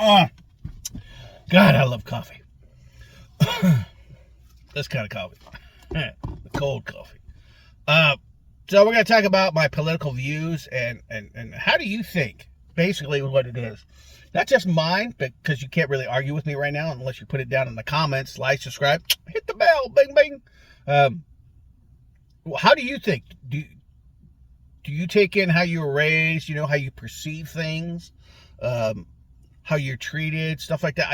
Oh, God, I love coffee. This kind of coffee. The cold coffee. So we're going to talk about my political views and how do you think, basically what it is. Not just mine, because you can't really argue with me right now unless you put it down in the comments, like, subscribe, hit the bell, bing, bing. How do you think? Do you take in how you were raised, how you perceive things, how you're treated, stuff like that?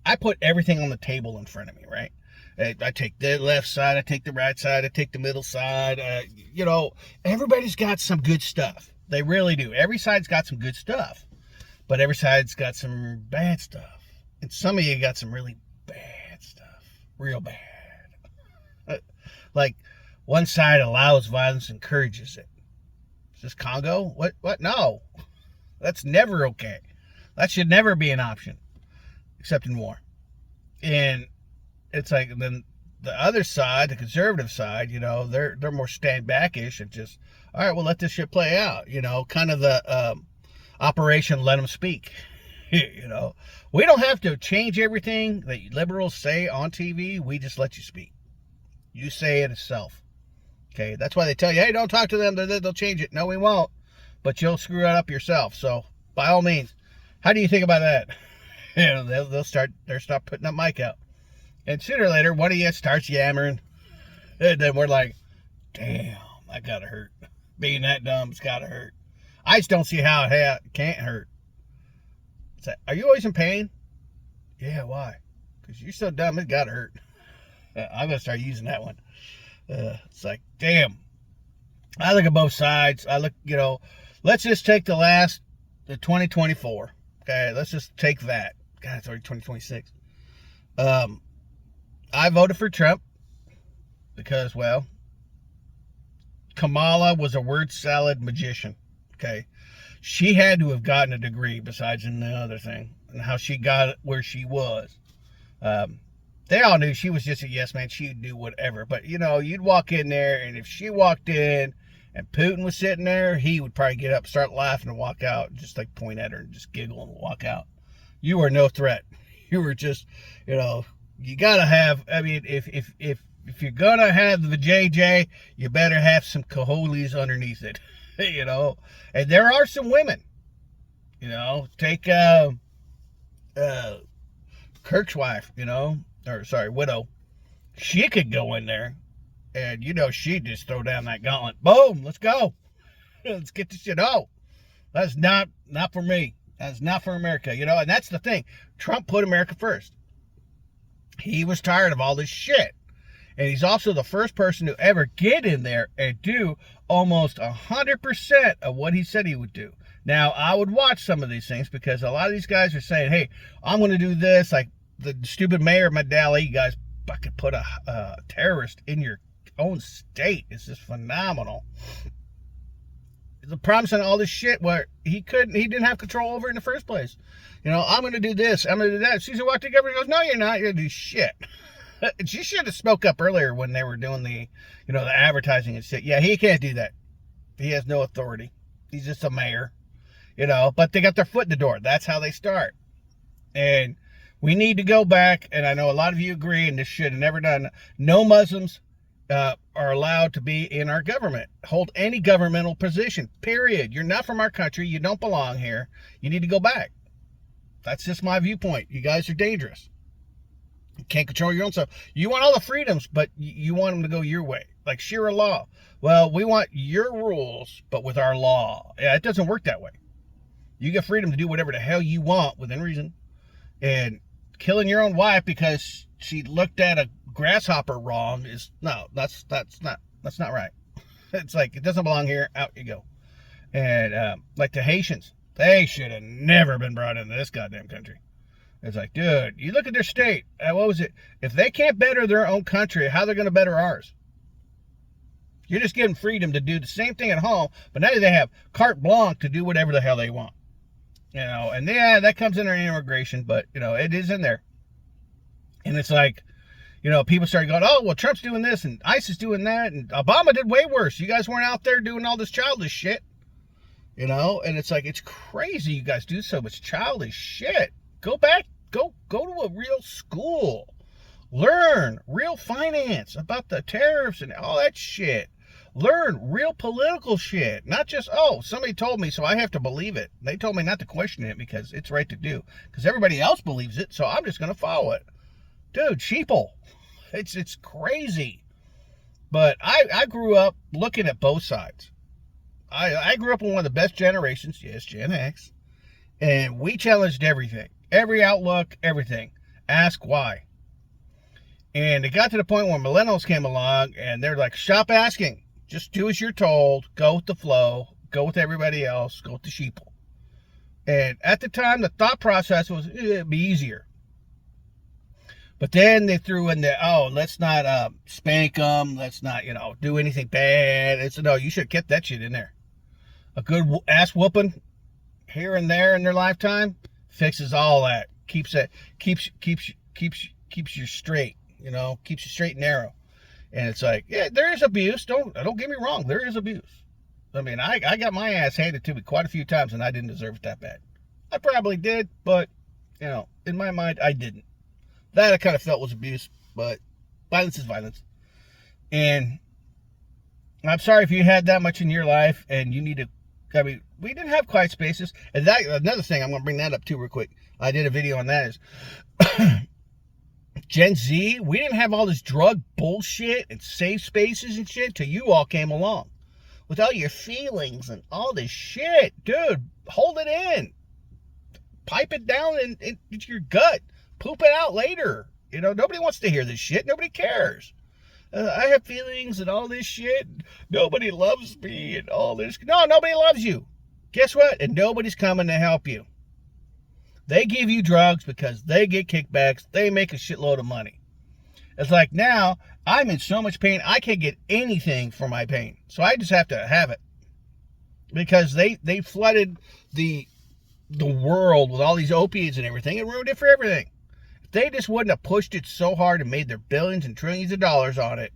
I put everything on the table in front of me, right? I take the left side, I take the right side, I take the middle side. Everybody's got some good stuff. They really do. Every side's got some good stuff, but every side's got some bad stuff. And some of you got some really bad stuff. Real bad. Like, one side allows violence, encourages it. Is this Congo? What? No. That's never okay. That should never be an option, except in war. And it's like, then the other side, the conservative side, they're more stand back-ish and just, all right, well, let this shit play out. Kind of the Operation Let Them Speak. We don't have to change everything that liberals say on TV. We just let you speak. You say it itself. Okay, that's why they tell you, hey, don't talk to them. They'll change it. No, we won't. But you'll screw it up yourself. So, by all means, how do you think about that? They'll stop putting that mic out. And sooner or later, one of you starts yammering. And then we're like, damn, that gotta hurt. Being that dumb, it's gotta hurt. I just don't see how it can't hurt. It's like, are you always in pain? Yeah, why? Because you're so dumb, it gotta hurt. I'm gonna start using that one. It's like, damn. I look at both sides. Let's just take the 2024. Okay, let's just take that. God, it's already 2026. I voted for Trump because, well, Kamala was a word salad magician. Okay, she had to have gotten a degree besides in the other thing, and how she got where she was. They all knew she was just a yes man. She'd do whatever. But, you'd walk in there, and if she walked in and Putin was sitting there, he would probably get up, start laughing, and walk out, and just like point at her and just giggle and walk out. You were no threat. You were just, you gotta have, if you're gonna have the JJ, you better have some cojones underneath it. And there are some women, take Kirk's wife, widow. She could go in there and, she'd just throw down that gauntlet. Boom, let's go. Let's get this shit out. That's not for me. That's not for America, and that's the thing. Trump put America first. He was tired of all this shit. And he's also the first person to ever get in there and do almost 100% of what he said he would do. Now, I would watch some of these things because a lot of these guys are saying, hey, I'm going to do this. Like the stupid mayor of Medalli, you guys fucking put a terrorist in your own state. It's just phenomenal. The promising all this shit where he didn't have control over it in the first place. I'm going to do this, I'm going to do that. Caesar walked to the government and goes, no, you're not. You're going to do shit. She should have spoke up earlier when they were doing the advertising and shit. Yeah, he can't do that. He has no authority. He's just a mayor, but they got their foot in the door. That's how they start. And we need to go back. And I know a lot of you agree, and this should have never done. No Muslims are allowed to be in our government, hold any governmental position, period. You're not from our country. You don't belong here. You need to go back. That's just my viewpoint. You guys are dangerous. You can't control your own stuff. You want all the freedoms, but you want them to go your way. Like Sharia law. Well, we want your rules, but with our law. Yeah, it doesn't work that way. You get freedom to do whatever the hell you want within reason. And killing your own wife because she looked at a grasshopper wrong is, no, that's not right. It's like, it doesn't belong here. Out you go. And like the Haitians, they should have never been brought into this goddamn country. It's like, dude, you look at their state. What was it? If they can't better their own country, how they're going to better ours? You're just giving freedom to do the same thing at home, but now they have carte blanche to do whatever the hell they want. And yeah, that comes in our immigration, but, it is in there. And it's like, people started going, oh, well, Trump's doing this and ICE is doing that, and Obama did way worse. You guys weren't out there doing all this childish shit. you know? And it's like, it's crazy you guys do so much childish shit. Go back, go to a real school. Learn real finance about the tariffs and all that shit. Learn real political shit. Not just, oh, somebody told me, so I have to believe it. They told me not to question it because it's right to do. Because everybody else believes it, so I'm just going to follow it. Dude, sheeple. It's crazy. But I grew up looking at both sides. I grew up in one of the best generations, yes, Gen X. And we challenged everything. Every outlook, everything. Ask why. And it got to the point where millennials came along and they're like, stop asking. Just do as you're told. Go with the flow. Go with everybody else. Go with the sheeple. And at the time, the thought process was, it'd be easier. But then they threw in the, oh, let's not spank them. Let's not, do anything bad. It's, no, you should have kept that shit in there. A good ass whooping here and there in their lifetime fixes all that. Keeps you straight. Keeps you straight and narrow. And it's like, yeah, there is abuse. Don't get me wrong. There is abuse. I mean, I got my ass handed to me quite a few times, and I didn't deserve it that bad. I probably did, but, in my mind, I didn't. That I kind of felt was abuse, but violence is violence. And I'm sorry if you had that much in your life, and you need to, we didn't have quiet spaces. And that, another thing, I'm going to bring that up too real quick. I did a video on that, is Gen Z, we didn't have all this drug bullshit and safe spaces and shit till you all came along. With all your feelings and all this shit. Dude, hold it in. Pipe it down into your gut. Poop it out later. Nobody wants to hear this shit. Nobody cares. I have feelings and all this shit. Nobody loves me and all this. No, nobody loves you. Guess what? And nobody's coming to help you. They give you drugs because they get kickbacks. They make a shitload of money. It's like now, I'm in so much pain, I can't get anything for my pain. So I just have to have it. Because they flooded the world with all these opiates and everything and ruined it for everything. If they just wouldn't have pushed it so hard and made their billions and trillions of dollars on it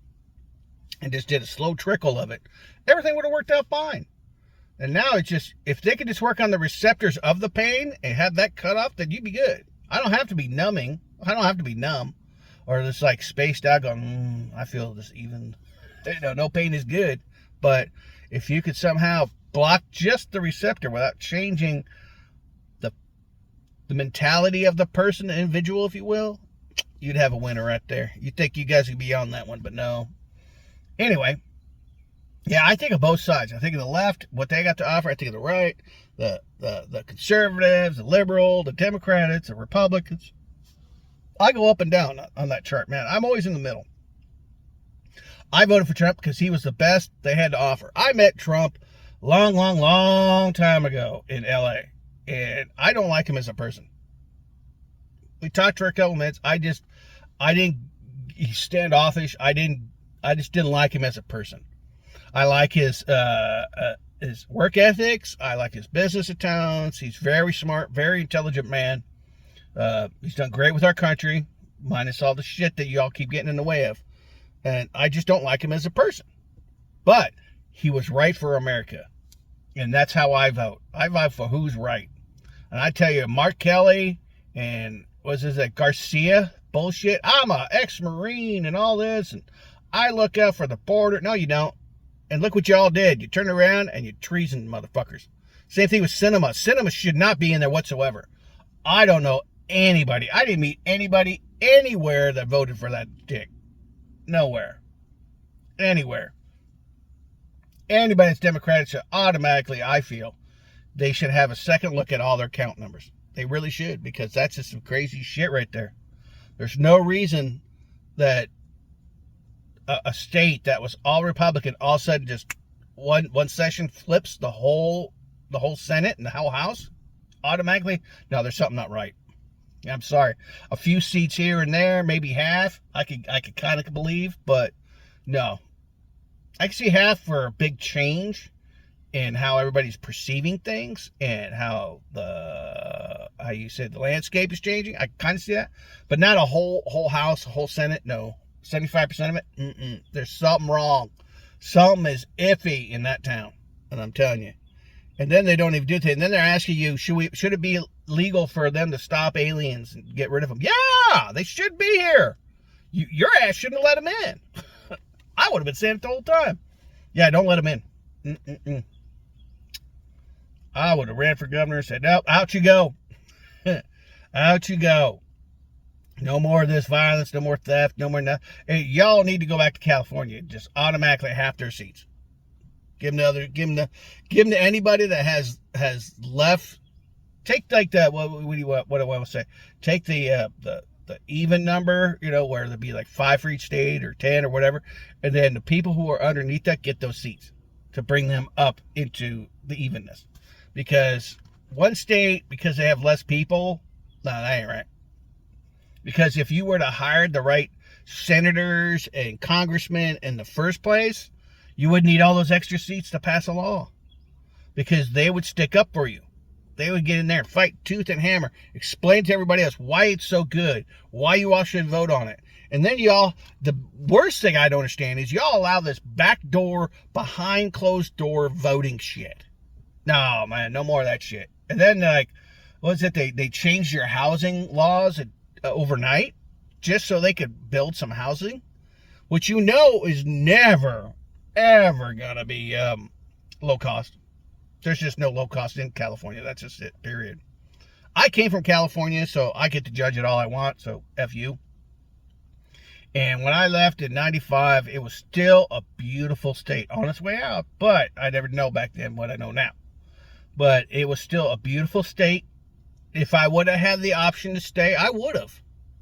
and just did a slow trickle of it, everything would have worked out fine. And now it's just, if they could just work on the receptors of the pain and have that cut off, then you'd be good. I don't have to be numbing. I don't have to be numb. Or just like spaced out going, I feel this even, no pain is good. But if you could somehow block just the receptor without changing the mentality of the person, the individual, if you will, you'd have a winner right there. You'd think you guys would be on that one, but no. Anyway. Yeah, I think of both sides. I think of the left, what they got to offer. I think of the right, the conservatives, the liberal, the Democrats, the Republicans. I go up and down on that chart, man. I'm always in the middle. I voted for Trump because he was the best they had to offer. I met Trump long time ago in LA, and I don't like him as a person. We talked for a couple minutes. He's standoffish. I just didn't like him as a person. I like his work ethics. I like his business accounts. He's very smart, very intelligent man. He's done great with our country, minus all the shit that y'all keep getting in the way of. And I just don't like him as a person. But he was right for America. And that's how I vote. I vote for who's right. And I tell you, Mark Kelly and Garcia bullshit. I'm a ex-Marine and all this. And I look out for the border. No, you don't. And look what y'all did. You turned around and you treason motherfuckers. Same thing with cinema. Cinema should not be in there whatsoever. I don't know anybody. I didn't meet anybody anywhere that voted for that dick. Nowhere. Anywhere. Anybody that's Democratic should automatically, I feel, they should have a second look at all their count numbers. They really should, because that's just some crazy shit right there. There's no reason that a state that was all Republican all of a sudden just one session flips the whole Senate and the whole House automatically. No, there's something not right. I'm sorry. A few seats here and there, maybe half, I could kind of believe, but no. I can see half for a big change in how everybody's perceiving things and how the landscape is changing. I kind of see that, but not a whole House, a whole Senate. No. 75% of it, there's something wrong. Something is iffy in that town, and I'm telling you. And then they don't even do it. And then they're asking you, should it be legal for them to stop aliens and get rid of them? Yeah, they should be here. Your ass shouldn't have let them in. I would have been saying it the whole time. Yeah, don't let them in. Mm-mm-mm. I would have ran for governor and said, nope, out you go. Out you go. No more of this violence, no more theft, no more nothing. Hey, y'all need to go back to California. Just automatically half their seats. Give them to anybody that has left. Take like that. What do I want to say? Take the even number, where there'd be like 5 for each state or 10 or whatever, and then the people who are underneath that get those seats to bring them up into the evenness. Because one state, because they have less people, no, that ain't right. Because if you were to hire the right senators and congressmen in the first place, you wouldn't need all those extra seats to pass a law. Because they would stick up for you. They would get in there and fight tooth and hammer. Explain to everybody else why it's so good. Why you all should vote on it. And then the worst thing I don't understand is y'all allow this backdoor, behind closed door voting shit. No, man, no more of that shit. And then, what is it? They changed your housing laws overnight just so they could build some housing, which is never, ever going to be low cost. There's just no low cost in California. That's just it, period. I came from California, so I get to judge it all I want, so F you. And when I left in 95, it was still a beautiful state on its way out, but I never know back then what I know now. But it was still a beautiful state. If I would have had the option to stay, I would have.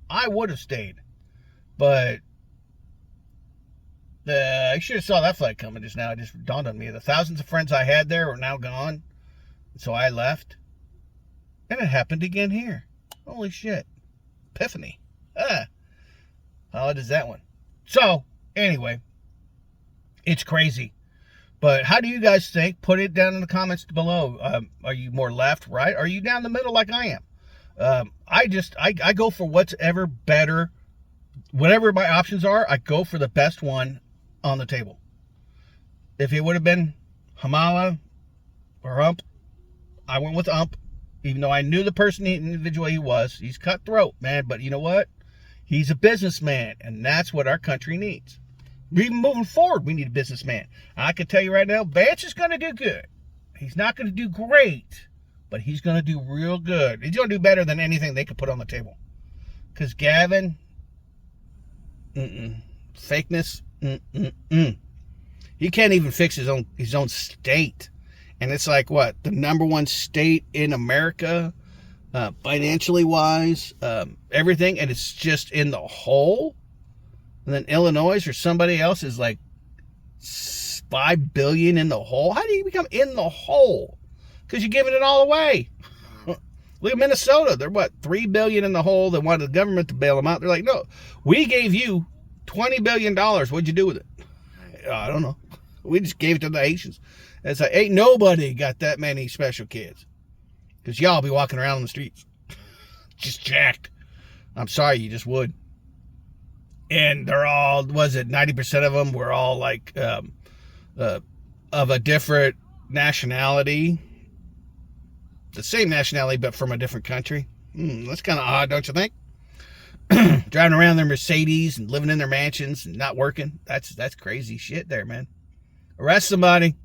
I would have stayed. But I should have saw that flight coming just now. It just dawned on me. The thousands of friends I had there are now gone. So I left. And it happened again here. Holy shit. Epiphany. How does that one? So, anyway. It's crazy. But how do you guys think? Put it down in the comments below. Are you more left, right? Are you down the middle like I am? I go for what's ever better. Whatever my options are, I go for the best one on the table. If it would have been Hamala or Ump, I went with Ump. Even though I knew the individual he was. He's cutthroat, man. But you know what? He's a businessman. And that's what our country needs. Even moving forward, we need a businessman. I can tell you right now, Vance is going to do good. He's not going to do great, but he's going to do real good. He's going to do better than anything they could put on the table. Because Gavin, fakeness, he can't even fix his own state. And it's like, what, the number one state in America, financially wise, everything, and it's just in the hole. And then Illinois or somebody else is like $5 billion in the hole. How do you become in the hole? Because you're giving it all away. Look at Minnesota. They're what, $3 billion in the hole. They wanted the government to bail them out. They're like, no, we gave you $20 billion. What'd you do with it? I don't know. We just gave it to the Haitians. It's like, ain't nobody got that many special kids. Because y'all be walking around on the streets. Just jacked. I'm sorry, you just would. And they're all, 90% of them were all like of a different nationality. The same nationality, but from a different country. That's kind of odd, don't you think? Driving around their Mercedes and living in their mansions and not working. That's crazy shit there, man. Arrest somebody.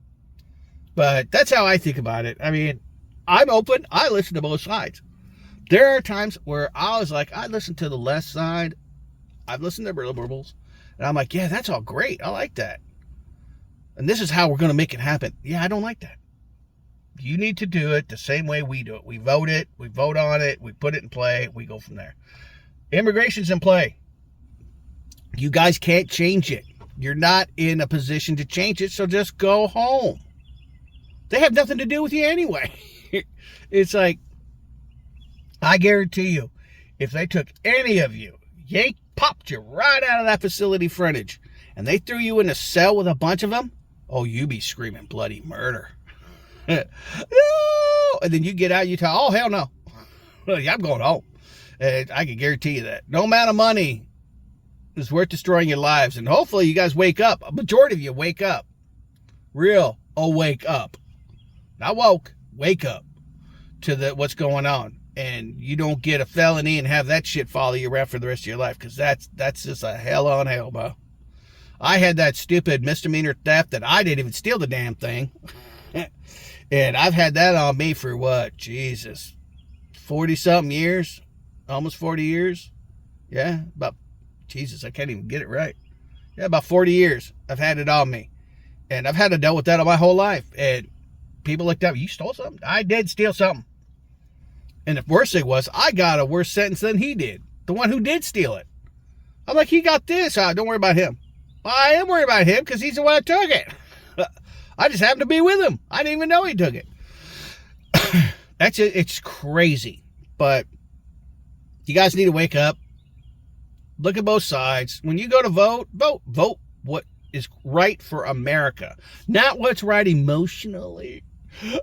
But that's how I think about it. I mean, I'm open. I listen to both sides. There are times where I was like, I listen to the left side. I've listened to liberals, and I'm like, yeah, that's all great. I like that. And this is how we're going to make it happen. Yeah, I don't like that. You need to do it the same way we do it. We vote on it, we put it in play, we go from there. Immigration's in play. You guys can't change it. You're not in a position to change it, so just go home. They have nothing to do with you anyway. It's like, I guarantee you, if they took any of you, popped you right out of that facility frontage, and they threw you in a cell with a bunch of them, oh, you be screaming bloody murder. No! And then you get out, you tell, oh, hell no. I'm going home. And I can guarantee you that. No amount of money is worth destroying your lives. And hopefully you guys wake up. A majority of you wake up. Wake up. not woke, wake up to what's going on. And you don't get a felony and have that shit follow you around for the rest of your life, because that's just a hell on hell, bro. I had that stupid misdemeanor theft that I didn't even steal the damn thing. And I've had that on me for what? Jesus. 40-something years? Almost 40 years? Yeah, about, Jesus, I can't even get it right. Yeah, about 40 years I've had it on me. And I've had to deal with that all my whole life. And people looked at me, you stole something? I did steal something. And the worst thing was, I got a worse sentence than he did. The one who did steal it. I'm like, he got this. Don't worry about him. Well, I am worried about him because he's the one that took it. I just happened to be with him. I didn't even know he took it. That's it. It's crazy. But you guys need to wake up. Look at both sides. When you go to vote, vote what is right for America. Not what's right emotionally.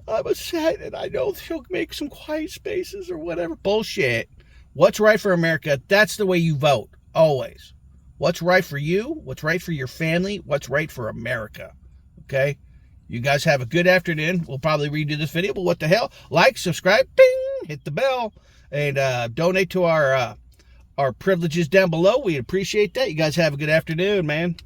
I'm upset and I know she'll make some quiet spaces or whatever. Bullshit. What's right for America, that's the way you vote. Always. What's right for you, what's right for your family, what's right for America. Okay? You guys have a good afternoon. We'll probably redo this video, but what the hell? Like, subscribe, bing, hit the bell, and donate to our privileges down below. We appreciate that. You guys have a good afternoon, man.